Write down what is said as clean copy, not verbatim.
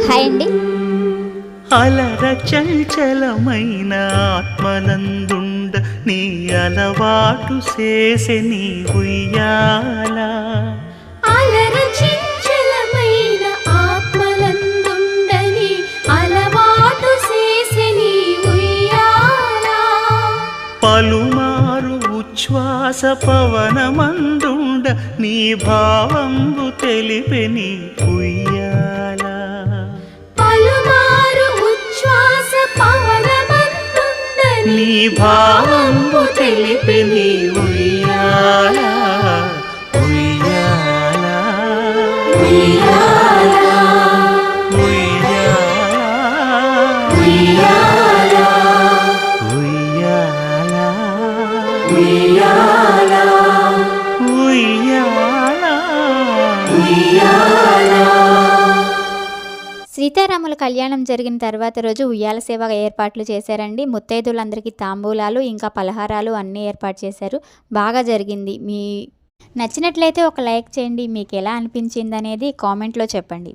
Hi అండి. అలర చంచలమైన ఆత్మనందుండ నీ అలవాటు చేసే నీ ఉయ్యాల. అలర చంచలమైన ఆత్మలందుండని అలవాటు చేసే నీ ఉయ్యాల. పలుమారు ఉచ్ఛ్వాస పవనమందుండ నీ భావంబు తెలిపే నీ ఉయ్యాల. పలుమారు ఉచ్ఛ్వాస పవనమందుండని నీ భావంబు తెలిపే నీ ఉయ్యాల. ఉయ్యాల ఉయ్యాల ఉయ్యాల ఉయ్యాల ఉయ్యాల ఉయ్యాల ఉయ్యాల ఉయ్యాల. సీతారాముల కళ్యాణం జరిగిన తర్వాత రోజు ఉయ్యాల సేవ ఏర్పాట్లు చేశారండి. ముత్తైదులందరికీ తాంబూలాలు ఇంకా పలహారాలు అన్నీ ఏర్పాటు చేశారు. బాగా జరిగింది. నచ్చినట్లయితే ఒక లైక్ చేయండి. మీకు ఎలా అనిపించింది అనేది కామెంట్లో చెప్పండి.